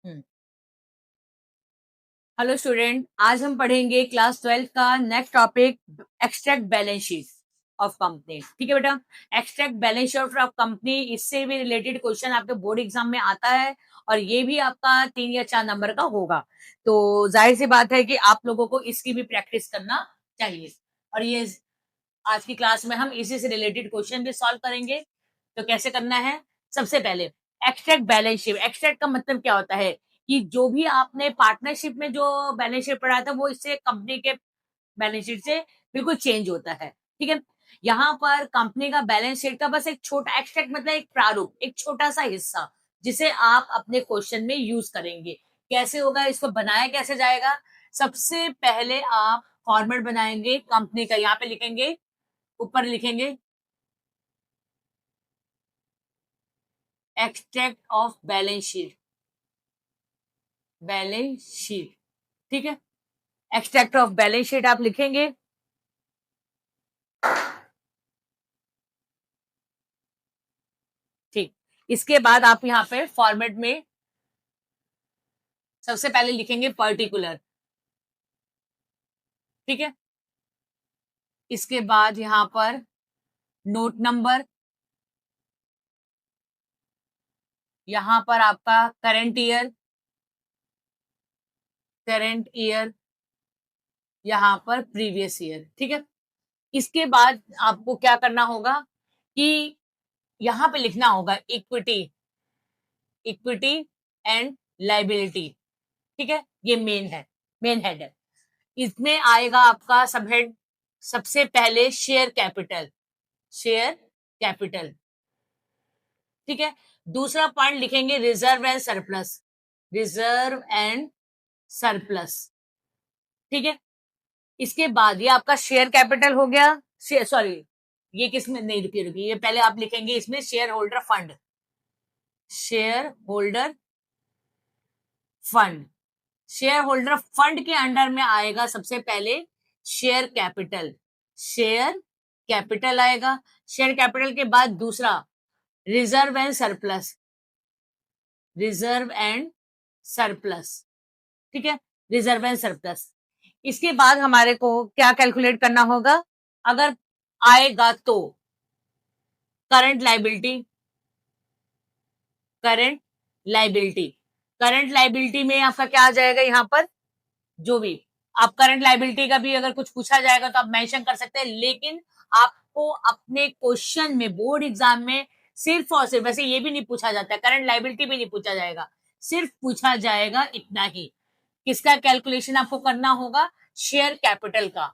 हम्म। Hello student, आज हम पढ़ेंगे क्लास 12 का next topic extract balance sheet of company. ठीक है बेटा, extract balance sheet of company, इससे भी रिलेटेड क्वेश्चन आपके बोर्ड एग्जाम में आता है और ये भी आपका 3 या 4 नंबर का होगा। तो जाहिर सी बात है कि आप लोगों को इसकी भी प्रैक्टिस करना चाहिए। और ये आज की क्लास में हम इसी से रिलेटेड क्वेश्चन भी सॉल्व करेंगे। तो कैसे करना है? सबसे पहले एक्सट्रैक्ट बैलेंस शीट। एक्सट्रैक्ट का मतलब क्या होता है कि जो भी आपने पार्टनरशिप में जो बैलेंस शीट पढ़ा था वो इससे कंपनी के बैलेंस शीट से बिल्कुल चेंज होता है। ठीक है, यहाँ पर कंपनी का बैलेंस शीट का बस एक छोटा एक्सट्रैक्ट मतलब एक प्रारूप, एक छोटा सा हिस्सा जिसे आप अपने क्वेश्चन में यूज करेंगे। कैसे होगा, इसको बनाया कैसे जाएगा? सबसे पहले आप फॉर्मेट बनाएंगे कंपनी का। यहाँ पे लिखेंगे, ऊपर लिखेंगे extract of balance sheet. Balance sheet, ठीक है, एक्सट्रैक्ट ऑफ बैलेंस शीट आप लिखेंगे। ठीक, इसके बाद आप यहाँ पे फॉर्मेट में सबसे पहले लिखेंगे पर्टिकुलर। ठीक है, इसके बाद यहाँ पर नोट नंबर, यहाँ पर आपका करंट ईयर, करंट ईयर, यहाँ पर प्रीवियस ईयर। ठीक है, इसके बाद आपको क्या करना होगा कि यहाँ पे लिखना होगा इक्विटी, इक्विटी एंड लाइबिलिटी। ठीक है, ये मेन है, मेन हेड है। इसमें आएगा आपका सब हेड। सबसे पहले शेयर कैपिटल, शेयर कैपिटल। ठीक है, दूसरा पॉइंट लिखेंगे reserve and surplus, reserve and surplus. ठीक है, इसके बाद ये आपका शेयर कैपिटल हो गया। सॉरी, ये किसमें नहीं, रुकिए रुकिए, ये पहले आप लिखेंगे इसमें share holder fund, share holder fund. Share holder fund के अंडर में आएगा सबसे पहले शेयर कैपिटल, शेयर कैपिटल आएगा। शेयर कैपिटल के बाद दूसरा reserve and surplus, reserve and surplus. ठीक है, रिजर्व एंड सरप्लस। इसके बाद हमारे को क्या कैलकुलेट करना होगा? अगर आएगा तो current liability, current liability, current liability में आपका क्या आ जाएगा? यहाँ पर जो भी आप करंट लाइबिलिटी का भी अगर कुछ पूछा जाएगा तो आप मेंशन कर सकते हैं, लेकिन आपको अपने क्वेश्चन में बोर्ड एग्जाम में सिर्फ और सिर्फ, वैसे ये भी नहीं पूछा जाता, करंट लाइबिलिटी भी नहीं पूछा जाएगा, सिर्फ पूछा जाएगा इतना ही। किसका कैलकुलेशन आपको करना होगा? शेयर कैपिटल का।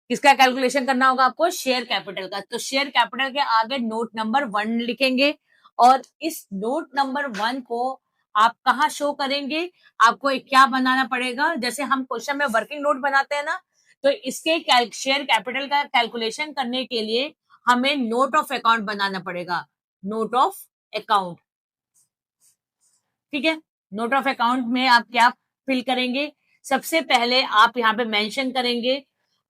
किसका कैलकुलेशन करना होगा आपको? शेयर कैपिटल का। तो शेयर कैपिटल के आगे नोट नंबर 1 लिखेंगे और इस नोट नंबर 1 को आप कहाँ शो करेंगे? आपको एक क्या बनाना पड़ेगा, जैसे हम क्वेश्चन में वर्किंग नोट बनाते हैं ना, तो इसके शेयर कैपिटल का कैलकुलेशन करने के लिए हमें नोट ऑफ अकाउंट बनाना पड़ेगा, नोट ऑफ अकाउंट। ठीक है, नोट ऑफ अकाउंट में आप क्या फिल करेंगे? सबसे पहले आप यहाँ पे मेंशन करेंगे,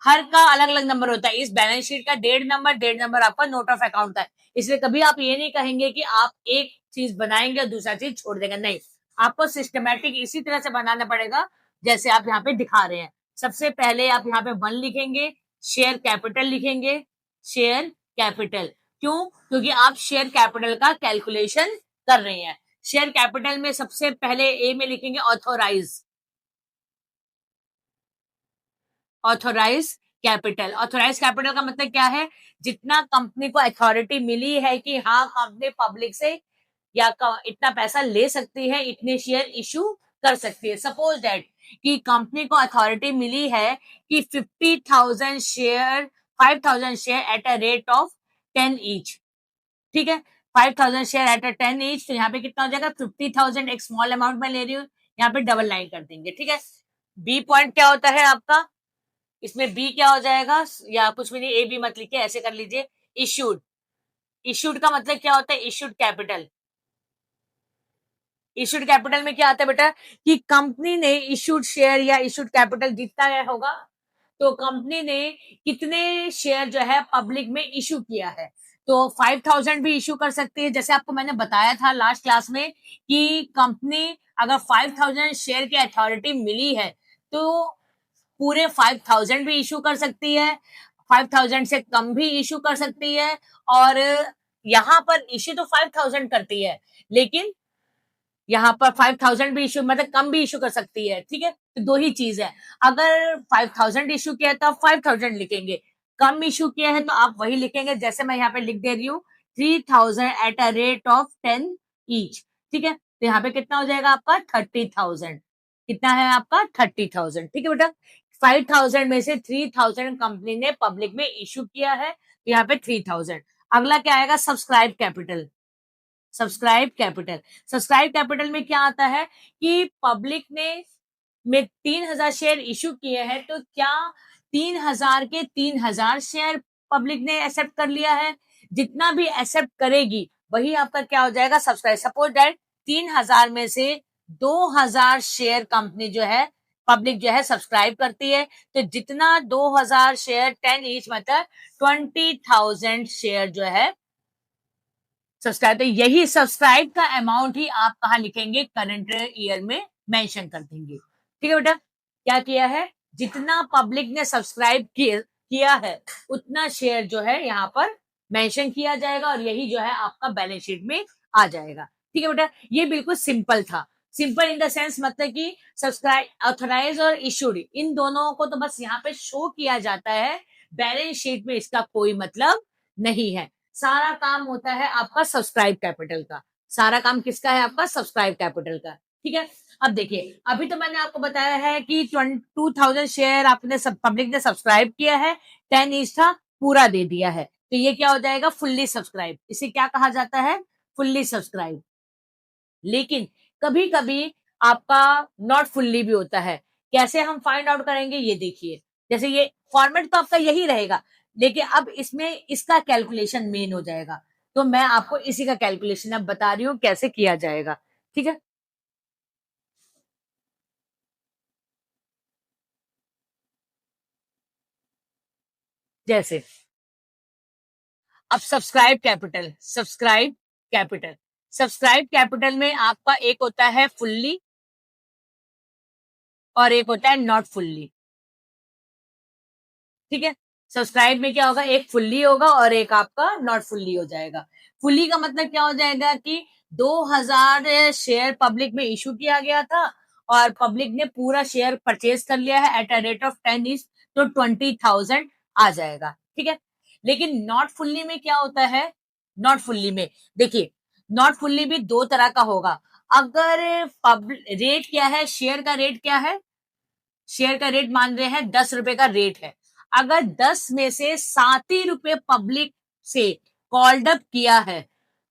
हर का अलग अलग नंबर होता है, इस बैलेंस शीट का 1.5 नंबर आपका नोट ऑफ अकाउंट है। इसलिए कभी आप ये नहीं कहेंगे कि आप एक चीज बनाएंगे और दूसरा चीज छोड़ देंगे, नहीं, आपको सिस्टमैटिक इसी तरह से बनाना पड़ेगा जैसे आप यहाँ पे दिखा रहे हैं। सबसे पहले आप यहाँ पे 1 लिखेंगे, शेयर कैपिटल लिखेंगे, शेयर कैपिटल। क्यों? क्योंकि आप शेयर कैपिटल का कैलकुलेशन कर रहे हैं। शेयर कैपिटल में सबसे पहले ए में लिखेंगे authorise, authorise capital. Authorise capital का मतलब क्या है? जितना कंपनी को अथॉरिटी मिली है कि हाँ कंपनी पब्लिक से या इतना पैसा ले सकती है, इतने शेयर इशू कर सकती है। सपोज दैट कि कंपनी को अथॉरिटी मिली है कि 50,000 share, 5,000 share at a rate of 10 each. ठीक है, 5,000 शेयर एट अ 10 ईच, तो यहाँ पे कितना हो जाएगा? 50,000 एक स्मॉल अमाउंट में ले रही हूँ, यहाँ पे डबल लाइन कर देंगे। ठीक है, बी पॉइंट क्या होता है आपका? इसमें बी क्या हो जाएगा? या कुछ भी नहीं, ए बी मत लिखिए, ऐसे कर लीजिए, इश्यूड। इश्यूड का मतलब क्या होता है? Issued capital. इश्यूड कैपिटल में क्या आता है बेटा कि कंपनी ने इश्यूड शेयर या इश्यूड कैपिटल जितना होगा, तो कंपनी ने कितने शेयर जो है पब्लिक में इशू किया है। तो 5000 भी इश्यू कर सकती है। जैसे आपको मैंने बताया था लास्ट क्लास में कि कंपनी अगर 5000 शेयर की अथॉरिटी मिली है तो पूरे 5000 भी इश्यू कर सकती है, 5000 से कम भी इश्यू कर सकती है। और यहाँ पर इश्यू तो 5000 करती है, लेकिन यहाँ पर 5000 भी इश्यू मतलब कम भी इश्यू कर सकती है। ठीक है, तो दो ही चीज है। अगर 5000 इश्यू किया है तो आप 5000 लिखेंगे, कम इश्यू किया है तो आप वही लिखेंगे जैसे मैं यहाँ पे लिख दे रही हूँ, 3000 at a rate of 10 each. ठीक है, तो यहाँ पे कितना हो जाएगा आपका 30,000। कितना है आपका 30,000। ठीक है बेटा, 5000 में से 3000 कंपनी ने पब्लिक में इश्यू किया है, तो यहाँ पे 3000। अगला क्या आएगा, subscribe capital. Subscribe capital, subscribe capital में क्या आता है कि पब्लिक ने में 3000 शेयर इश्यू किए हैं, तो क्या 3000 के 3000 शेयर पब्लिक ने एक्सेप्ट कर लिया है? जितना भी एक्सेप्ट करेगी वही आपका क्या हो जाएगा, सब्सक्राइब। सपोज दैट 3000 में से 2000 शेयर कंपनी जो है पब्लिक जो है सब्सक्राइब करती है, तो जितना 2000 शेयर 10 ईच मतलब 20,000 शेयर जो है सब्सक्राइब, तो यही सब्सक्राइब का अमाउंट ही आप कहाँ लिखेंगे, करंट ईयर में मेंशन कर देंगे। ठीक है बेटा, क्या किया है, जितना पब्लिक ने सब्सक्राइब किया है उतना शेयर जो है यहाँ पर मेंशन किया जाएगा और यही जो है आपका बैलेंस शीट में आ जाएगा। ठीक है बेटा, ये बिल्कुल सिंपल था। सिंपल इन द सेंस मतलब कि सब्सक्राइब ऑथराइज और इशूड इन दोनों को तो बस यहाँ पे शो किया जाता है, बैलेंस शीट में इसका कोई मतलब नहीं है। सारा काम होता है आपका सब्सक्राइब कैपिटल का। सारा काम किसका है, आपका सब्सक्राइब कैपिटल का। ठीक है, अब देखिए, अभी तो मैंने आपको बताया है कि 2000 शेयर आपने पब्लिक ने सब्सक्राइब किया है, 10 ईच था, पूरा दे दिया है, तो ये क्या हो जाएगा, फुल्ली सब्सक्राइब। इसे क्या कहा जाता है, फुल्ली सब्सक्राइब। लेकिन कभी कभी आपका नॉट फुल्ली भी होता है। कैसे हम फाइंड आउट करेंगे, ये देखिए। जैसे ये फॉर्मेट तो आपका यही रहेगा, लेकिन अब इसमें इसका कैलकुलेशन मेन हो जाएगा, तो मैं आपको इसी का कैलकुलेशन अब बता रही हूँ कैसे किया जाएगा। ठीक है, जैसे अब कैपिटल सब्सक्राइब कैपिटल में आपका एक होता है फुल्ली और एक होता है नॉट फुल्ली। ठीक है, सब्सक्राइब में क्या होगा, एक फुल्ली होगा और एक आपका नॉट फुल्ली हो जाएगा। फुल्ली का मतलब क्या हो जाएगा कि 2000 शेयर पब्लिक में इशू किया गया था और पब्लिक ने पूरा शेयर परचेज कर लिया है at a rate of 10 is, तो 20,000 आ जाएगा। ठीक है, लेकिन नॉट फुल्ली में क्या होता है, नॉट फुल्ली में देखिए, नॉट फुल्ली भी दो तरह का होगा। अगर रेट क्या है, शेयर का रेट क्या है, शेयर का रेट मान रहे हैं 10 रुपए का रेट है। अगर 10 में से 7 ही रुपए पब्लिक से कॉल्ड अप किया है,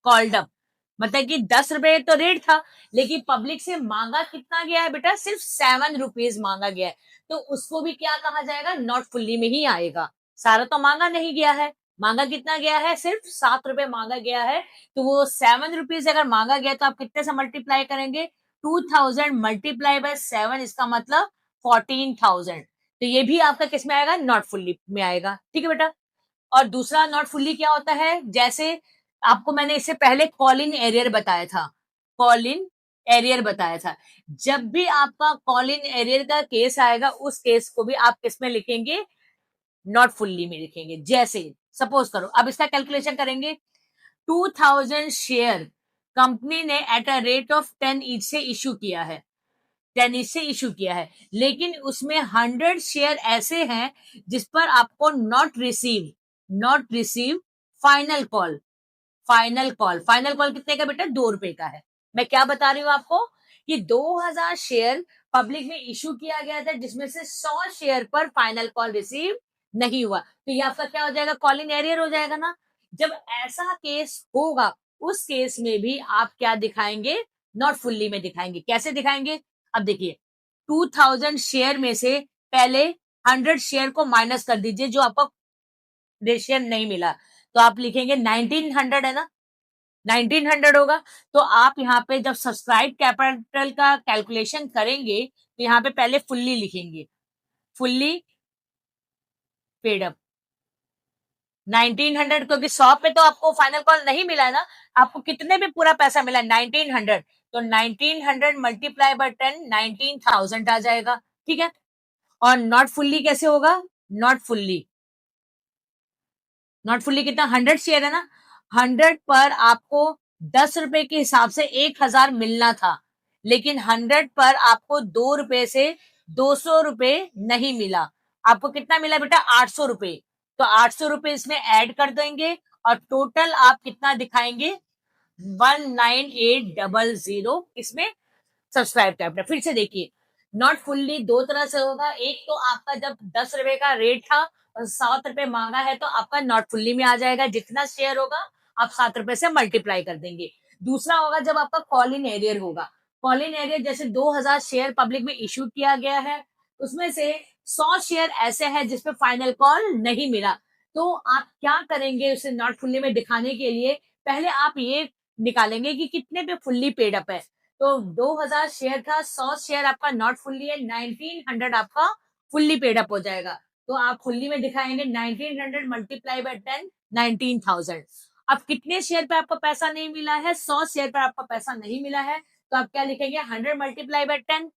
कॉल्ड अप मतलब कि 10 रुपए तो रेट था, लेकिन पब्लिक से मांगा कितना गया है बेटा, सिर्फ 7 रुपीज मांगा गया है, तो उसको भी क्या कहा जाएगा, नॉट फुल्ली में ही आएगा। सारा तो मांगा नहीं गया है, मांगा कितना गया है, सिर्फ 7 रुपए मांगा गया है, तो वो 7 रुपीज अगर मांगा गया तो आप कितने से मल्टीप्लाई करेंगे, 2000 मल्टीप्लाई बाय 7, इसका मतलब 14,000। तो ये भी आपका किस में आएगा, नॉट फुल्ली में आएगा। ठीक है बेटा, और दूसरा नॉट फुल्ली क्या होता है, जैसे आपको मैंने इससे पहले कॉल इन एरियर बताया था, कॉल इन एरियर बताया था। जब भी आपका कॉल इन एरियर का केस आएगा उस केस को भी आप किस में लिखेंगे, नॉट फुल्ली में लिखेंगे। जैसे सपोज करो, अब इसका कैलकुलेशन करेंगे, 2000 शेयर कंपनी ने at a rate of 10 each से इश्यू किया है, टेनिस से इशू किया है, लेकिन उसमें 100 शेयर ऐसे हैं जिस पर आपको not receive final call. Final call कितने का बेटा, 2 रुपए का है। मैं क्या बता रही हूँ आपको कि 2000 शेयर पब्लिक में इशू किया गया था, जिसमें से 100 शेयर पर फाइनल कॉल रिसीव नहीं हुआ, तो ये आपका क्या हो जाएगा, कॉल इन एरियर हो जाएगा ना। जब ऐसा केस होगा उस केस में भी आप क्या दिखाएंगे, नॉट फुल्ली में दिखाएंगे। कैसे दिखाएंगे, अब देखिए, 2000 शेयर में से पहले 100 शेयर को माइनस कर दीजिए जो आपको रेशियन नहीं मिला, तो आप लिखेंगे 1900 है ना, 1900 होगा। तो आप यहाँ पे जब सब्सक्राइब कैपिटल का कैलकुलेशन करेंगे तो यहाँ पे पहले फुल्ली लिखेंगे, फुल्ली पेड अप 1900, क्योंकि 100 पे तो आपको फाइनल कॉल नहीं मिला है ना, आपको कितने पे पूरा पैसा मिला? 1900, तो 1900 मल्टीप्लाई बाय 10, 19,000 आ जाएगा, ठीक है। और नॉट फुल्ली कैसे होगा? नॉट फुल्ली, नॉट फुल्ली कितना? 100 शेयर है ना, 100 पर आपको 10 रुपए के हिसाब से 1000 मिलना था, लेकिन 100 पर आपको 2 रुपए से 200 रुपए नहीं मिला। आपको कितना मिला बेटा? 800 रुपए। तो 800 रुपए इसमें ऐड कर देंगे और टोटल आप कितना दिखाएंगे? 19800 इसमें सब्सक्राइब कैपिटल। फिर से देखिए, नॉट फुल्ली दो तरह से होगा। एक तो आपका जब 10 रुपए का रेट था और 7 रुपए मांगा है, तो आपका नॉट फुल्ली में आ जाएगा, जितना शेयर होगा आप 7 रुपए से मल्टीप्लाई कर देंगे। दूसरा होगा जब आपका कॉल इन एरियर होगा। कॉल इन एरियर जैसे 2000 शेयर पब्लिक में इश्यू किया गया है, उसमें से 100 शेयर ऐसे हैं जिसपे फाइनल कॉल नहीं मिला, तो आप क्या करेंगे उसे नॉट फुल्ली में दिखाने के लिए? पहले आप ये निकालेंगे कि कितने पे फुल्ली पेड अप है। तो 2000 शेयर था, 100 शेयर आपका नॉट फुल्ली है, 1900 आपका फुल्ली पेड अप हो जाएगा। तो आप फुल्ली में दिखाएंगे 1900 मल्टीप्लाई बाय 10, 19,000। अब कितने शेयर पे आपको पैसा नहीं मिला है? 100 शेयर पर आपका पैसा नहीं मिला है, तो आप क्या लिखेंगे? 100 मल्टीप्लाई बाय 10,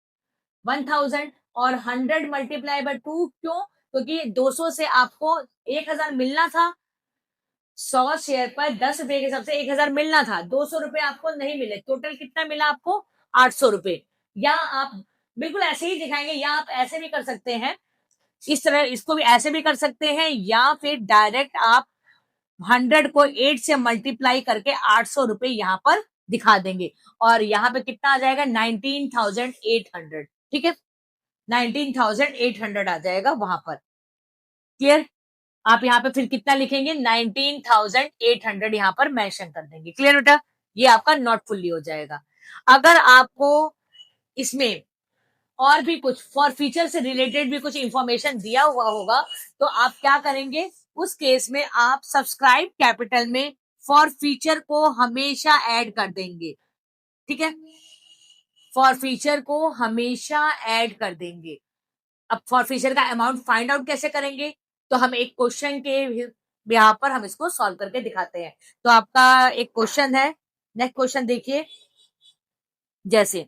1000, और 100 मल्टीप्लाई बाय 2। क्यों? क्योंकि 200 से आपको 1000 मिलना था, 100 शेयर पर 10 रुपए के हिसाब से 1000 मिलना था, 200 रुपए आपको नहीं मिले, टोटल कितना मिला आपको? 800 रुपए। या आप बिल्कुल ऐसे ही दिखाएंगे, या आप ऐसे भी कर सकते हैं, इस तरह इसको भी ऐसे भी कर सकते हैं, या फिर डायरेक्ट आप 100 को 8 से मल्टीप्लाई करके 800 रुपए यहाँ पर दिखा देंगे, और यहाँ पे कितना आ जाएगा? 19,800, ठीक है, 19,800 आ जाएगा वहां पर। क्लियर? आप यहाँ पे फिर कितना लिखेंगे? 19,800 यहाँ पर मेंशन कर देंगे। क्लियर बेटा? ये आपका नॉट फुल्ली हो जाएगा। अगर आपको इसमें और भी कुछ फॉर फीचर से रिलेटेड भी कुछ इंफॉर्मेशन दिया हुआ होगा, तो आप क्या करेंगे? उस केस में आप सब्सक्राइब कैपिटल में फॉर फीचर को हमेशा ऐड कर देंगे, ठीक है, फॉर फीचर को हमेशा ऐड कर देंगे। अब फॉर फीचर का अमाउंट फाइंड आउट कैसे करेंगे? तो हम एक क्वेश्चन के यहाँ पर हम इसको सॉल्व करके दिखाते हैं। तो आपका एक क्वेश्चन है, नेक्स्ट क्वेश्चन देखिए, जैसे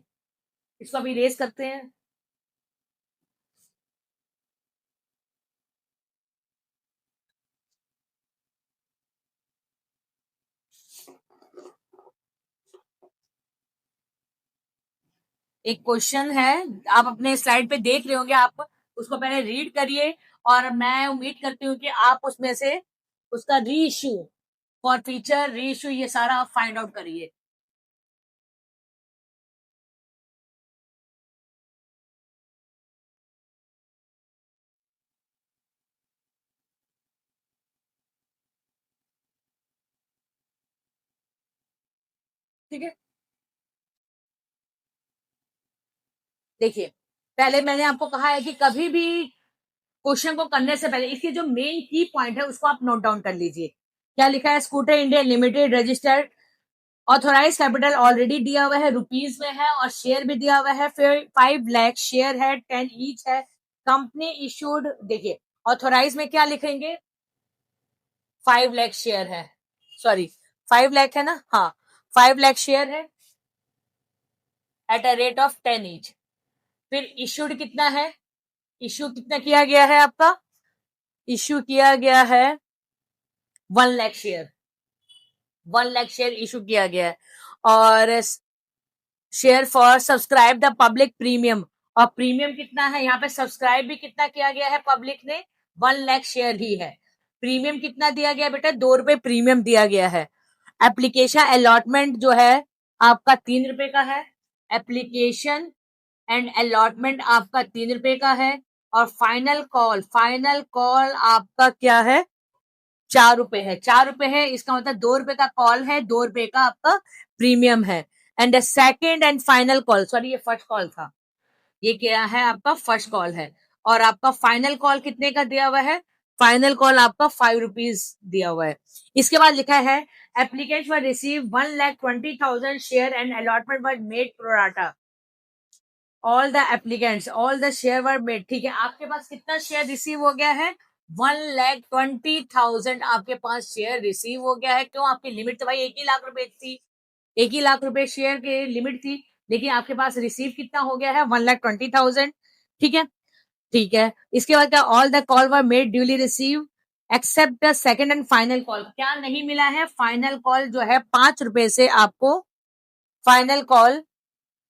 इसको अभी रेस करते हैं। एक क्वेश्चन है, आप अपने स्लाइड पे देख रहे होंगे, आप उसको पहले रीड करिए, और मैं उम्मीद करती हूँ कि आप उसमें से उसका री इश्यू, फॉर फीचर री इश्यू, ये सारा आप फाइंड आउट करिए। ठीक है, देखिए, पहले मैंने आपको कहा है कि कभी भी क्वेश्चन को करने से पहले इसके जो मेन की पॉइंट है उसको आप नोट डाउन कर लीजिए। क्या लिखा है? Scooter India limited registered, authorise capital already दिया हुआ है, रुपीज में है, और शेयर भी दिया हुआ है, फिर 5 लाख शेयर है, 10 ईच है, कंपनी इशूड। देखिए, ऑथोराइज में क्या लिखेंगे? 5 लाख शेयर है, सॉरी 5 लाख है ना, हाँ, 5 लाख शेयर है at a rate of 10 each. फिर इशूड कितना है? इश्यू कितना किया गया है आपका? इश्यू किया गया है 1 lakh share, 1 lakh share issue किया गया है। और share for subscribe the public premium, और प्रीमियम कितना है यहाँ पे? सब्सक्राइब भी कितना किया गया है पब्लिक ने? 1 लाख शेयर ही है। प्रीमियम कितना दिया गया बेटा? 2 रुपए प्रीमियम दिया गया है। एप्लीकेशन अलॉटमेंट जो है आपका 3 रुपए का है, एप्लीकेशन एंड अलॉटमेंट आपका 3 रुपए का है, और फाइनल कॉल, फाइनल कॉल आपका क्या है? 4 रुपए है, 4 रुपए है, इसका मतलब 2 रुपए का कॉल है, 2 रुपए का आपका प्रीमियम है। And second and final call, sorry ये फर्स्ट कॉल था, ये क्या है? आपका फर्स्ट कॉल है। और आपका फाइनल कॉल कितने का दिया हुआ है? फाइनल कॉल आपका 5 रुपीज दिया हुआ है। इसके बाद लिखा है application for receive 1,20,000 share and allotment was made pro rata, all the applicants, all the share were made. ठीक है, आपके पास कितना शेयर रिसीव हो गया है? 1,20,000 आपके पास शेयर रिसीव हो गया है। क्यों? आपकी लिमिट तो भाई 1 ही लाख रुपए थी, 1 ही लाख रुपए शेयर की लिमिट थी, लेकिन आपके पास रिसीव कितना हो गया है? 1,20,000। ठीक है, ठीक है। इसके बाद क्या? All the call were made duly receive except the second and final call. क्या नहीं मिला है? फाइनल कॉल जो है 5 रुपए से आपको फाइनल कॉल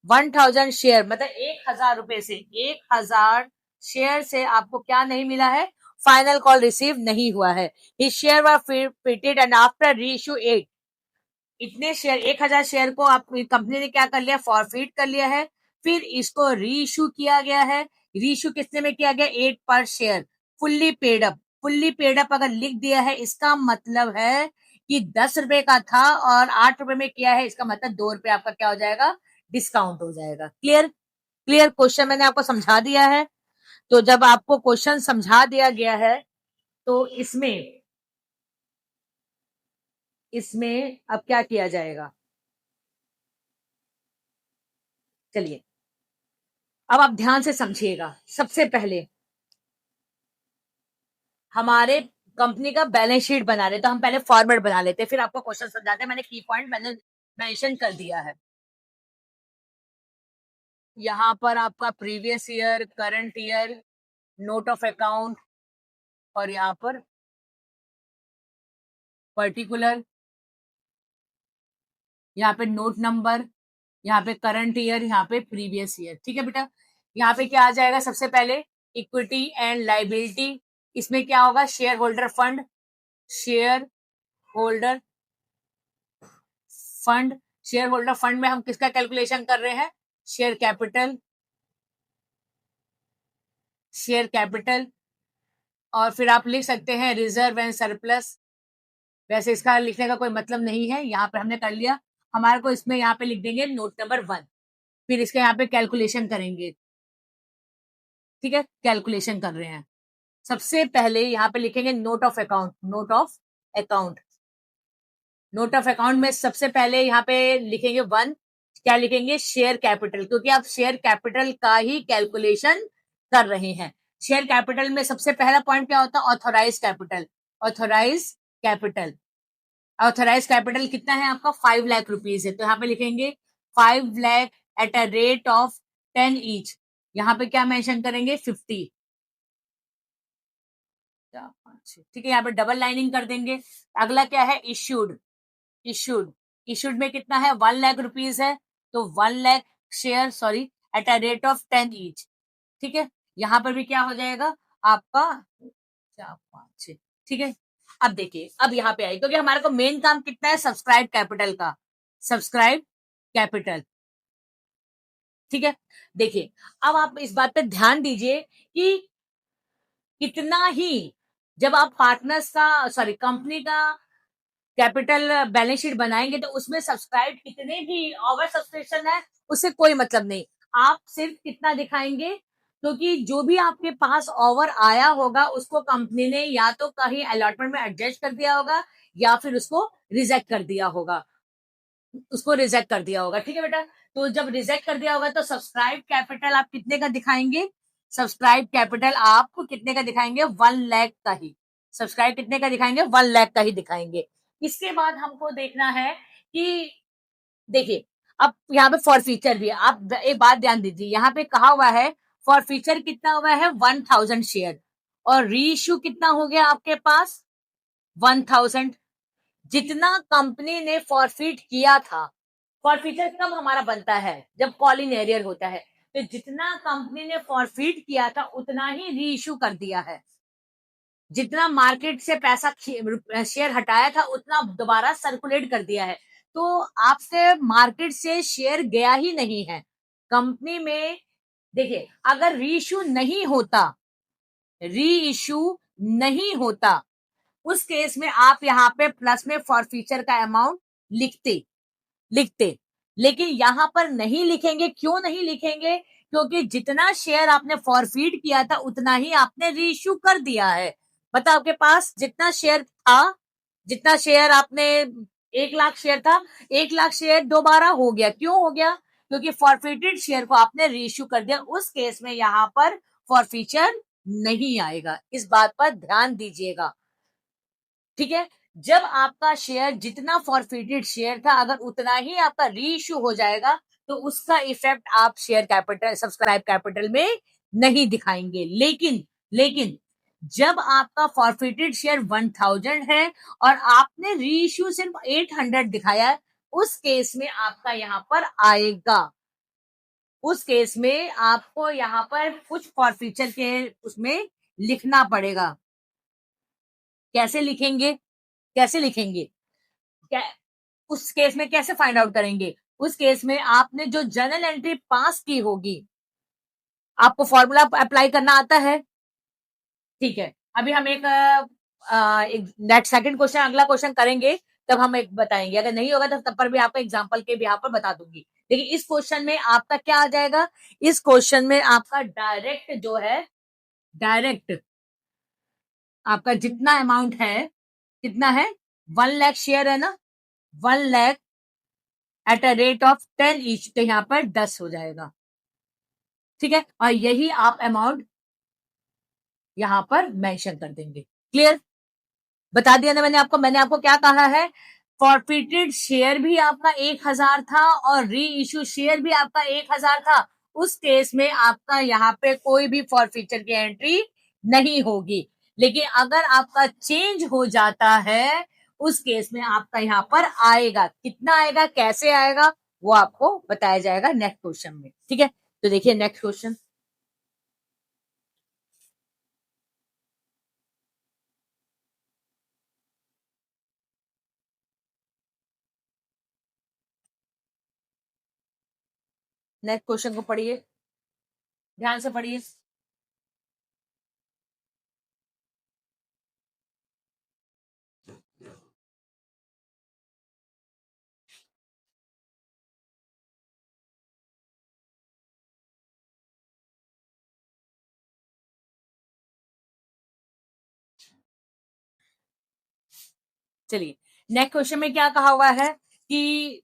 1,000 शेयर मतलब 1,000 रुपए से 1,000 शेयर से आपको क्या नहीं मिला है? फाइनल कॉल रिसीव नहीं हुआ है। इस share were fitted and after reissue 8 इतने शेयर 1,000 शेयर को आप कंपनी ने क्या कर लिया? फॉरफिट कर लिया है। फिर इसको रीइश्यू किया गया है। रीइश्यू कितने में किया गया? 8 पर share, fully paid up. Fully paid up अगर लिख दिया है इसका मतलब है कि 10 रुपए का था और 8 रुपए में किया है, इसका मतलब 2 रुपए आपका क्या हो जाएगा? डिस्काउंट हो जाएगा। क्लियर? क्लियर? क्वेश्चन मैंने आपको समझा दिया है। तो जब आपको क्वेश्चन समझा दिया गया है तो इसमें अब क्या किया जाएगा? चलिए अब आप ध्यान से समझिएगा। सबसे पहले हमारे कंपनी का बैलेंस शीट बना रहे तो हम पहले फॉर्मेट बना लेते, फिर आपको क्वेश्चन समझाते हैं। मैंने की पॉइंट मैंने मेंशन कर दिया है। यहाँ पर आपका previous year, current year, note of account और यहाँ पर पर्टिकुलर, यहाँ पे नोट नंबर, यहाँ पे करंट ईयर, यहाँ पे प्रीवियस ईयर। ठीक है बेटा, यहाँ पे क्या आ जाएगा? सबसे पहले इक्विटी एंड लाइबिलिटी। इसमें क्या होगा? Share holder fund, share holder fund. Share holder fund में हम किसका कैलकुलेशन कर रहे हैं? Share capital, share capital. और फिर आप लिख सकते हैं रिजर्व एंड सरप्लस। वैसे इसका लिखने का कोई मतलब नहीं है, यहाँ पे हमने कर लिया। हमारे को इसमें यहाँ पे लिख देंगे नोट नंबर 1, फिर इसके यहाँ पे कैलकुलेशन करेंगे। ठीक है, कैलकुलेशन कर रहे हैं। सबसे पहले यहाँ पे लिखेंगे note of account. Note of account, note of account में सबसे पहले यहाँ पे लिखेंगे 1। क्या लिखेंगे? शेयर कैपिटल, क्योंकि आप शेयर कैपिटल का ही कैलकुलेशन कर रहे हैं। शेयर कैपिटल में सबसे पहला पॉइंट क्या होता है? Authorise capital. Authorise capital, authorise capital कितना है आपका? 5 लाख रुपीज है, तो यहाँ पे लिखेंगे 5 lakh at a rate of 10 each. यहाँ पे क्या मेंशन करेंगे? 50। ठीक है, यहाँ पे डबल लाइनिंग कर देंगे। अगला क्या है? इश्यूड। इश्यूड, इश्यूड में कितना है? 1 लाख रुपीज है, तो 1 lakh share, sorry, at a rate of 10 each. ठीक है, यहाँ पर भी क्या हो जाएगा आपका? 4, 5, 6। ठीक है, अब देखिए, अब यहाँ पे आए, क्योंकि हमारे को मेन काम कितना है? सब्सक्राइब कैपिटल का, सब्सक्राइब कैपिटल। ठीक है, देखिए अब आप इस बात पे ध्यान दीजिए कि कितना ही जब आप पार्टनर्स का, सॉरी, कंपनी का कैपिटल बैलेंस शीट बनाएंगे तो उसमें सब्सक्राइब कितने भी ओवर सब्सक्रिप्शन है उससे कोई मतलब नहीं। आप सिर्फ कितना दिखाएंगे? क्योंकि जो भी आपके पास ओवर आया होगा उसको कंपनी ने या तो कहीं अलॉटमेंट में एडजस्ट कर दिया होगा या फिर उसको रिजेक्ट कर दिया होगा, उसको रिजेक्ट कर दिया होगा। ठीक है बेटा, तो जब रिजेक्ट कर दिया होगा तो सब्सक्राइब कैपिटल आप कितने का दिखाएंगे? सब्सक्राइब कैपिटल आप कितने का दिखाएंगे? 1 लाख का ही। सब्सक्राइब कितने का दिखाएंगे? 1 लाख का ही दिखाएंगे। इसके बाद हमको देखना है कि देखिए, अब यहाँ पे फॉर फ्यूचर भी है। आप एक बात ध्यान दीजिए, यहाँ पे कहा हुआ है फॉर फ्यूचर कितना हुआ है? 1,000 शेयर, और री इश्यू कितना हो गया आपके पास? 1,000। जितना कंपनी ने फॉरफिट किया था, फॉरफिटर कब हमारा बनता है? जब कॉल इन एरियर होता है। तो जितना कंपनी ने फॉरफिट किया था उतना ही री इश्यू कर दिया है। जितना मार्केट से पैसा शेयर हटाया था उतना दोबारा सर्कुलेट कर दिया है। तो आपसे मार्केट से शेयर गया ही नहीं है कंपनी में। देखिए, अगर री इश्यू नहीं होता, री इश्यू नहीं होता, उस केस में आप यहाँ पे प्लस में फॉर फ्यूचर का अमाउंट लिखते लिखते लेकिन यहां पर नहीं लिखेंगे। क्यों नहीं लिखेंगे? क्योंकि जितना शेयर आपने फॉरफीड किया था उतना ही आपने रीइश्यू कर दिया है। मतलब आपके पास जितना शेयर था, जितना शेयर आपने 1 लाख शेयर था, 1 लाख शेयर दोबारा हो गया। क्यों हो गया? क्योंकि फॉरफिटेड शेयर को आपने रीइश्यू कर दिया। उस केस में यहाँ पर फॉरफीचर नहीं आएगा, इस बात पर ध्यान दीजिएगा, ठीक है। जब आपका शेयर जितना फॉरफिटेड शेयर था अगर उतना ही आपका री इश्यू हो जाएगा तो उसका इफेक्ट आप शेयर कैपिटल सब्सक्राइब कैपिटल में नहीं दिखाएंगे। लेकिन लेकिन जब आपका फॉरफिटेड शेयर 1000 है और आपने री इश्यू सिर्फ 800 दिखाया है, उस केस में आपका यहां पर आएगा। उस केस में आपको यहां पर कुछ फॉरफीचर के उसमें लिखना पड़ेगा। कैसे लिखेंगे? कैसे लिखेंगे? क्या उस केस में कैसे फाइंड आउट करेंगे? उस केस में आपने जो जर्नल एंट्री पास की होगी, आपको फॉर्मूला अप्लाई करना आता है, ठीक है। अभी हम एक नेक्स्ट सेकंड क्वेश्चन अगला क्वेश्चन करेंगे, तब हम एक बताएंगे। अगर नहीं होगा तो तब पर भी आपको एग्जांपल के बिहाफ पर बता दूंगी। लेकिन इस क्वेश्चन में आपका क्या आ जाएगा? इस क्वेश्चन में आपका डायरेक्ट जो है, डायरेक्ट आपका जितना अमाउंट है, कितना है? 1 लाख शेयर है ना, 1 lakh at a rate of 10 each, तो यहाँ पर 10 हो जाएगा, ठीक है। और यही आप अमाउंट यहां पर मेंशन कर देंगे। क्लियर? बता दिया ना मैंने आपको क्या कहा है? फॉरफिटेड शेयर भी आपका 1000 था और री इश्यू शेयर भी आपका 1000 था। उस केस में आपका यहाँ पे कोई भी फॉरफिचर की एंट्री नहीं होगी। लेकिन अगर आपका चेंज हो जाता है उस केस में आपका यहाँ पर आएगा। कितना आएगा, कैसे आएगा, वो आपको बताया जाएगा नेक्स्ट क्वेश्चन में, ठीक है। तो देखिए नेक्स्ट क्वेश्चन। नेक्स्ट क्वेश्चन को पढ़िए, ध्यान से पढ़िए। चलिए नेक्स्ट क्वेश्चन में क्या कहा हुआ है कि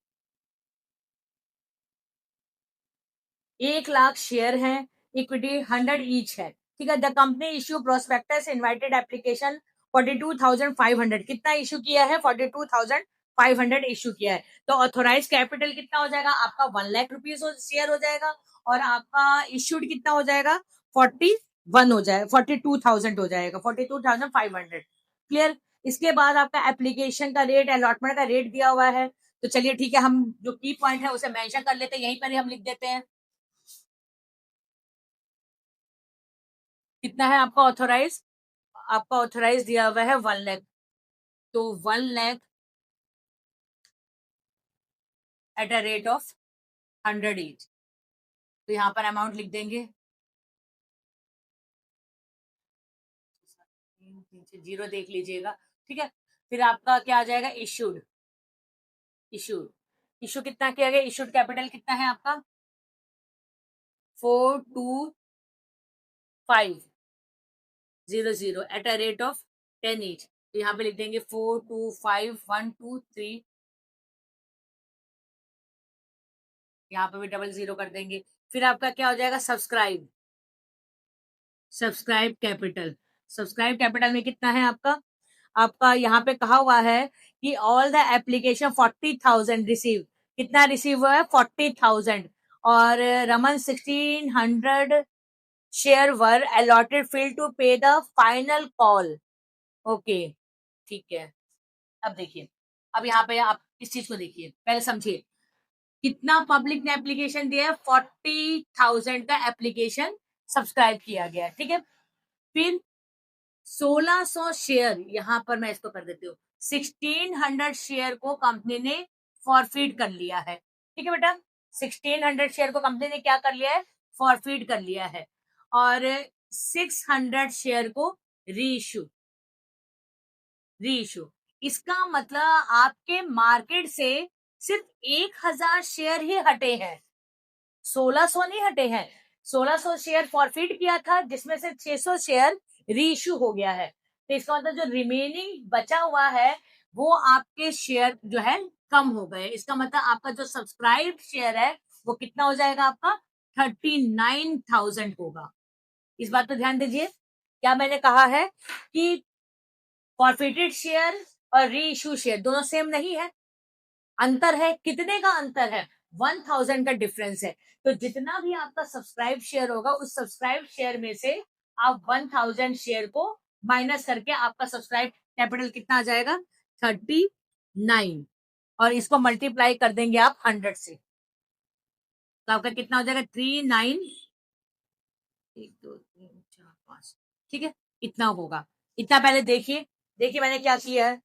1 लाख शेयर है, इक्विटी 100 ईच है, ठीक है। The company issue prospectus invited application 42,500, कितना इश्यू किया है? 42,500 इश्यू किया है। तो ऑथोराइज कैपिटल कितना हो जाएगा आपका? 1 लाख रुपीज शेयर हो जाएगा और आपका इश्यूड कितना हो जाएगा? 41 हो जाएगा, 42,000 हो जाएगा, 42,500। क्लियर? इसके बाद आपका एप्लीकेशन का रेट, अलॉटमेंट का रेट दिया हुआ है। तो चलिए ठीक है, हम जो की पॉइंट है उसे मेंशन कर लेते हैं, यहीं पर ही हम लिख देते हैं। कितना है आपका ऑथोराइज? आपका ऑथोराइज दिया हुआ है 1 लाख, तो 1 lakh at a rate of 100 each, तो यहाँ पर अमाउंट लिख देंगे, जीरो देख लीजिएगा, ठीक है। फिर आपका क्या आ जाएगा? इश्यूड, इश्यूड इश्यू कितना किया गया? इश्यूड कैपिटल कितना है आपका? 42,500 at a rate of 10 each, तो यहाँ पे लिख देंगे 425123, यहाँ पे भी डबल जीरो कर देंगे। फिर आपका क्या हो जाएगा? Subscribe, subscribe capital, subscribe capital में कितना है आपका? आपका यहाँ पे कहा हुआ है कि ऑल द एप्लीकेशन 40,000 रिसीव, कितना रिसीव हुआ है? 40,000, और रमन 1600 share were allotted failed to pay the final call. Okay, ठीक है। अब देखिए, अब यहाँ पे आप इस चीज को देखिए, पहले समझिए। कितना पब्लिक ने एप्लीकेशन दिया है? 40,000 का एप्लीकेशन सब्सक्राइब किया गया है, ठीक है। फिर 1600 शेयर, यहां पर मैं इसको कर देती हूँ, 1600 शेयर को कंपनी ने फॉरफीड कर लिया है, ठीक है बेटा। 1600 शेयर को कंपनी ने क्या कर लिया है? फॉरफीड कर लिया है। और 600 शेयर को री इश्यू, री इश्यू, इसका मतलब आपके मार्केट से सिर्फ 1000 शेयर ही हटे हैं, 1600 नहीं हटे हैं। 1600 शेयर फॉरफिट किया था जिसमें से 600 शेयर री इश्यू हो गया है। तो इसका मतलब जो रिमेनिंग बचा हुआ है वो आपके शेयर जो है कम हो गए। इसका मतलब आपका जो सब्सक्राइब शेयर है वो कितना हो जाएगा? आपका 39,000 होगा। इस बात पर ध्यान दीजिए, क्या मैंने कहा है कि फॉरफिटेड शेयर और री इशू शेयर दोनों सेम नहीं है, अंतर है। कितने का अंतर है? 1000 का डिफरेंस है। तो जितना भी आपका सब्सक्राइब शेयर होगा, उस सब्सक्राइब शेयर में से आप 1000 शेयर को माइनस करके आपका सब्सक्राइब कैपिटल कितना आ जाएगा? 39। और इसको मल्टीप्लाई कर देंगे आप 100 से, तो आपका कितना हो जाएगा? 39, 1 2 3 4 5, ठीक है, इतना होगा। इतना पहले देखिए, देखिए मैंने क्या किया है।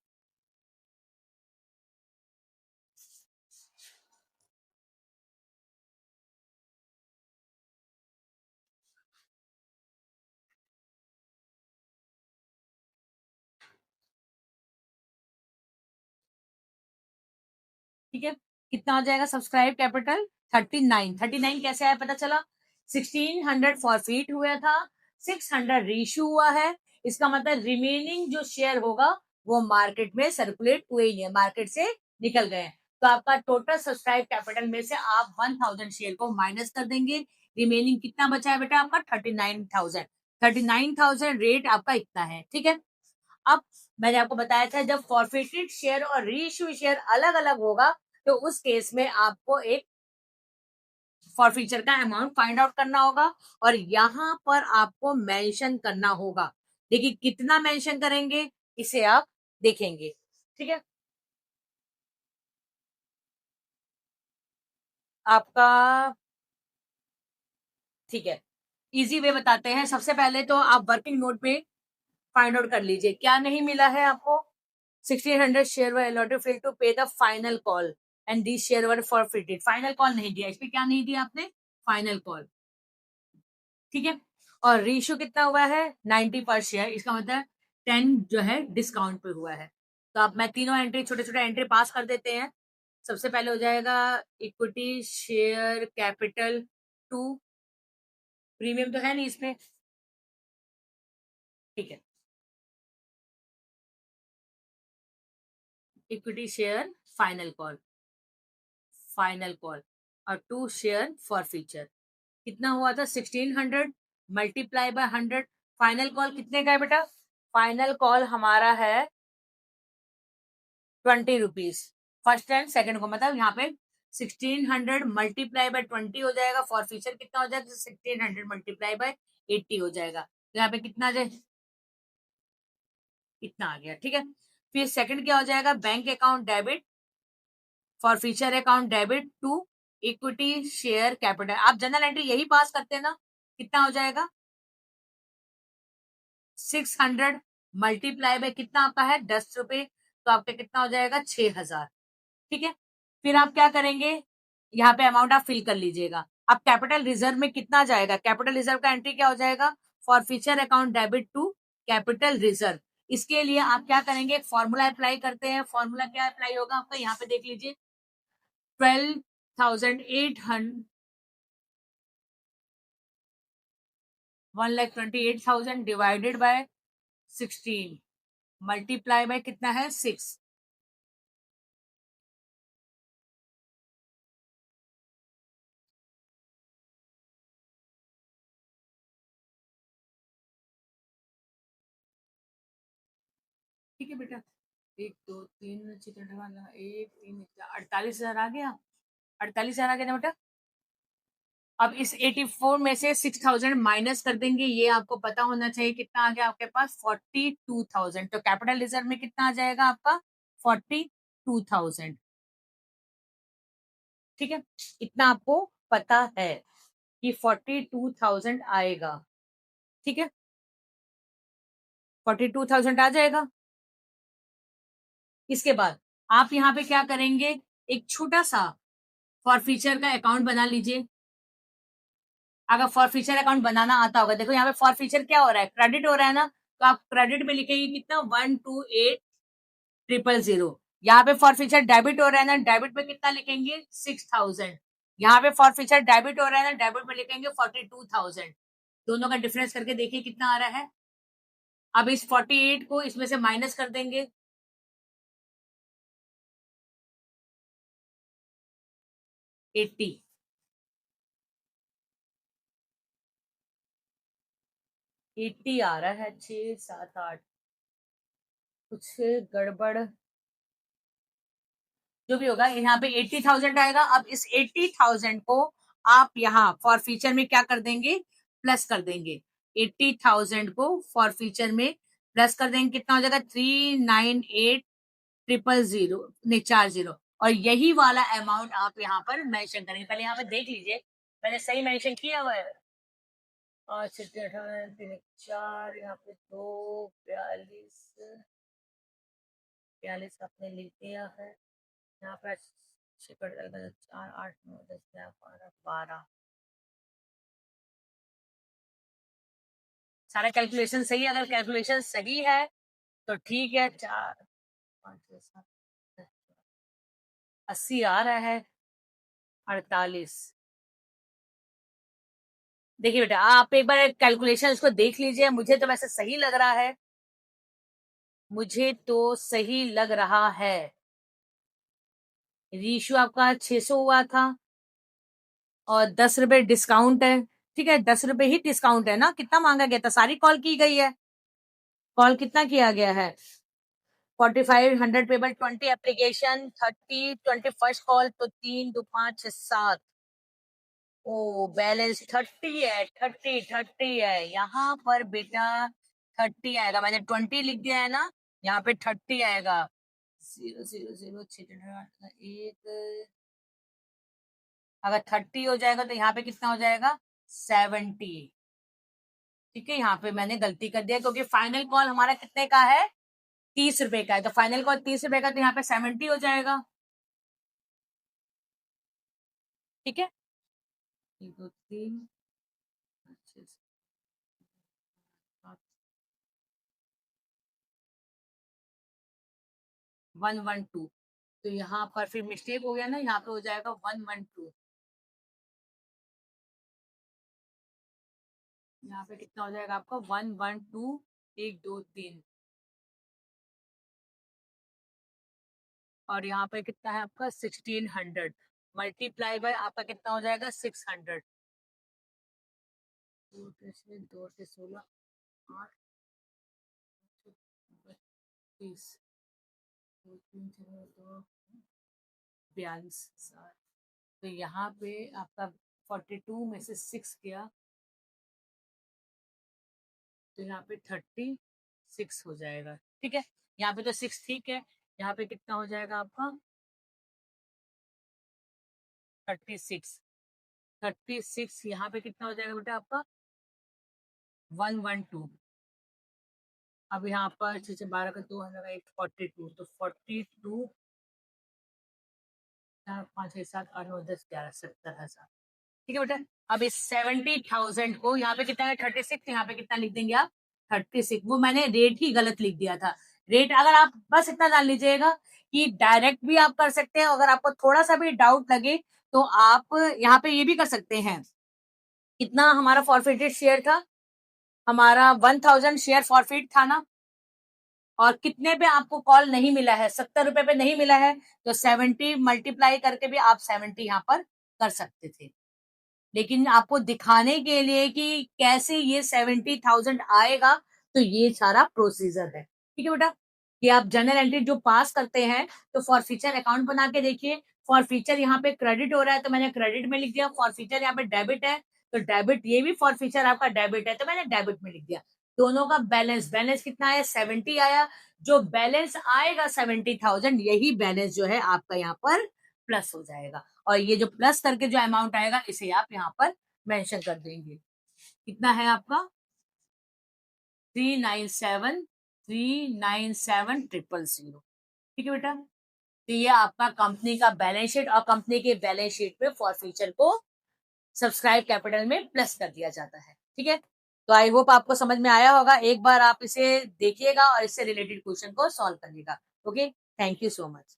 ठीक है, कितना हो जाएगा सब्सक्राइब कैपिटल? 39। 39 कैसे आया पता चला? 1600 फॉरफीट हुआ था, 600 रीशू हुआ है। इसका मतलब रिमेनिंग जो शेयर होगा वो मार्केट में सर्कुलेट हुए ही है, मार्केट से निकल गए। तो आपका टोटल सब्सक्राइब कैपिटल में से आप 1000 शेयर को माइनस कर देंगे। रिमेनिंग कितना बचा है बेटा आपका? 39,000। 39,000 रेट आपका इतना है, ठीक है। अब मैंने आपको बताया था जब फॉरफिटेड शेयर और रीइश्यू शेयर अलग अलग होगा, तो उस केस में आपको एक फॉरफीचर का अमाउंट फाइंड आउट करना होगा, और यहां पर आपको मेंशन करना होगा। देखिए कितना मेंशन करेंगे इसे आप देखेंगे, ठीक है। आपका ठीक है, इजी वे बताते हैं। सबसे पहले तो आप वर्किंग नोट पे फाइंड आउट कर लीजिए क्या नहीं मिला है आपको। 1600 share were allotted fail to pay the final call and this share were forfeited. Final call नहीं दिया, इस पे क्या नहीं दिया आपने? फाइनल कॉल, ठीक है। और रेशियो कितना हुआ है? 90 पर शेयर, इसका मतलब 10 जो है डिस्काउंट पे हुआ है। तो आप मैं तीनों एंट्री छोटे छोटे एंट्री पास कर देते हैं। सबसे पहले हो जाएगा इक्विटी शेयर कैपिटल 2, प्रीमियम तो है नहीं इसमें, ठीक है। Equity share final call, final call, और 2 शेयर फॉर फ्यूचर। कितना हुआ था? 1600 मल्टीप्लाई बाय 100। फाइनल कॉल कितने का है बेटा? फाइनल कॉल हमारा है 20 रुपीज फर्स्ट एंड सेकंड को, मतलब यहाँ पे 1600 मल्टीप्लाई बाय 20 हो जाएगा। फॉर फ्यूचर कितना हो जाएगा? 1600 मल्टीप्लाई बाय 80 हो जाएगा। तो यहाँ पे कितना आ जाए? इतना आ गया, ठीक है। फिर सेकंड क्या हो जाएगा? Bank account debit, forfeiture account debit to equity share capital. आप जनरल एंट्री यही पास करते हैं ना? कितना हो जाएगा? 600 मल्टीप्लाई बाय कितना आपका है? 10 रुपए, तो आपका कितना हो जाएगा? 6000, ठीक है। फिर आप क्या करेंगे? यहाँ पे अमाउंट आप फिल कर लीजिएगा। अब कैपिटल रिजर्व में कितना जाएगा? कैपिटल रिजर्व का एंट्री क्या हो जाएगा? Forfeiture account debit to capital reserve. इसके लिए आप क्या करेंगे? एक फॉर्मूला अप्लाई करते हैं। फॉर्मूला क्या अप्लाई होगा आपका? यहाँ पे देख लीजिए, 12,800 1,28,000 डिवाइडेड बाय 16 मल्टीप्लाई बाय कितना है? 6। ठीक है बेटा, 1 2 3 चिकन वाला 1 3 48,000 आ गया। 48,000 आ गया ना बेटा। अब इस 84 में से 6000 माइनस कर देंगे, ये आपको पता होना चाहिए। कितना आ गया आपके पास? 42,000। तो कैपिटल रिजर्व में कितना आ जाएगा आपका? 42,000, ठीक है। इतना आपको पता है कि 42,000 आएगा, ठीक है। 42,000 आ जाएगा। इसके बाद आप यहाँ पे क्या करेंगे? एक छोटा सा फॉर फ्यूचर का अकाउंट बना लीजिए। अगर फॉर फ्यूचर अकाउंट बनाना आता होगा, देखो यहाँ पे फॉर फ्यूचर क्या हो रहा है? क्रेडिट हो रहा है ना, तो आप क्रेडिट में लिखेंगे कितना? 128,000। यहाँ पे फॉर फ्यूचर डेबिट हो रहा है ना, डेबिट में कितना लिखेंगे? 6,000। यहाँ पे फॉर फ्यूचर डेबिट हो रहा है ना, डेबिट में लिखेंगे 42,000। दोनों का डिफरेंस करके देखिए कितना आ रहा है। अब इस 48 को इसमें से माइनस कर देंगे, 80। 80 आ रहा है, 6 7 8, कुछ गड़बड़ जो भी होगा, यहाँ पे 80,000 आएगा। अब इस 80,000 को आप यहाँ फॉर फ्यूचर में क्या कर देंगे, प्लस कर देंगे। 80,000 को फॉर फ्यूचर में प्लस कर देंगे, कितना हो जाएगा, 398,000 नहीं 40, और यही वाला अमाउंट आप यहाँ पर मेंशन करेंगे। पहले यहाँ पे देख लीजिए, मैंने सही मेंशन किया हुआ है। 5 3 4, यहाँ पे 2 42 42 आपने लिख दिया है। यहाँ पर 4 8 9 10 11 12 12, सारा कैलकुलेशन सही है। अगर कैलकुलेशन सही है तो ठीक है। 4 5 6 7 80 आ रहा है, 48। देखिए बेटा, आप एक बार कैलकुलेशन इसको देख लीजिए। मुझे तो वैसे सही लग रहा है, मुझे तो सही लग रहा है। रेशियो आपका 600 हुआ था, और 10 रुपए डिस्काउंट है। ठीक है, 10 रुपए ही डिस्काउंट है ना। कितना मांगा गया था, सारी कॉल की गई है। कॉल कितना किया गया है, 45, 100 पेबल, 20 एप्लीकेशन, 30, 21 कॉल, तो 3 2 5 6 7। ओ बैलेंस 30 है, 30 है यहाँ पर बेटा। 30 आएगा, मैंने 20 लिख दिया है ना, यहाँ पे 30 आएगा। 0 0 0 6 1, अगर 30 हो जाएगा तो यहाँ पे कितना हो जाएगा, 70। ठीक है, यहाँ पे मैंने गलती कर दिया, क्योंकि फाइनल कॉल हमारा कितने का है, 30 रुपए का है। तो फाइनल कॉल 30 रुपए का, तो यहाँ पे 70 हो जाएगा। ठीक है, 1 2 3 5 6 7 112। तो यहाँ पर फिर मिस्टेक हो गया ना, यहाँ पे हो जाएगा 112। यहाँ पे कितना हो जाएगा आपका, 112 1 2 3, और यहाँ पे कितना है आपका 1600, मल्टीप्लाई बाय आपका कितना हो जाएगा 600। 2 से 16 8 30 42 7। तो यहाँ पे आपका 42 में से 6 गया, तो यहाँ पे 36 हो जाएगा। ठीक है, यहाँ पे तो 6 ठीक है, यहाँ पे कितना हो जाएगा आपका 36। 36 यहाँ पे कितना हो जाएगा बेटा आपका 112। अब यहाँ पर 6 से 12 का 2 हजार 42, तो 42 4 5 6 7 8 9 10 11 70,000। ठीक है बेटा, अब इस 70,000 को यहाँ पे कितना है 36, यहाँ पे कितना लिख देंगे आप 36। वो मैंने रेट ही गलत लिख दिया था। रेट अगर आप बस इतना जान लीजिएगा कि डायरेक्ट भी आप कर सकते हैं। अगर आपको थोड़ा सा भी डाउट लगे तो आप यहाँ पे ये भी कर सकते हैं। कितना हमारा फॉरफिटेड शेयर था, हमारा 1000 शेयर फॉरफिट था ना, और कितने पे आपको कॉल नहीं मिला है, 70 रुपए पे नहीं मिला है, तो 70 मल्टीप्लाई करके भी आप 70 यहाँ पर कर सकते थे। लेकिन आपको दिखाने के लिए कि कैसे ये 70,000 आएगा, तो ये सारा प्रोसीजर है। ठीक है बेटा, कि आप जर्नल एंट्री जो पास करते हैं तो फॉर फ्यूचर अकाउंट बना के देखिए। फॉर फ्यूचर यहाँ पे क्रेडिट हो रहा है तो मैंने क्रेडिट में लिख दिया, फॉर फ्यूचर यहाँ पे डेबिट है तो डेबिट, ये भी फॉर फ्यूचर आपका डेबिट है तो मैंने डेबिट में लिख दिया। दोनों का बैलेंस, बैलेंस कितना है 70 आया। जो बैलेंस आएगा 70,000, यही बैलेंस जो है आपका यहाँ पर प्लस हो जाएगा, और ये जो प्लस करके जो अमाउंट आएगा इसे आप यहाँ पर मेंशन कर देंगे। कितना है आपका 397,397,000। ठीक है बेटा, तो ये आपका कंपनी का बैलेंस शीट, और कंपनी के बैलेंस शीट पे फॉर फ्यूचर को सब्सक्राइब कैपिटल में प्लस कर दिया जाता है। ठीक है, तो आई होप आपको समझ में आया होगा। एक बार आप इसे देखिएगा और इससे रिलेटेड क्वेश्चन को सॉल्व करिएगा। Okay, thank you so much.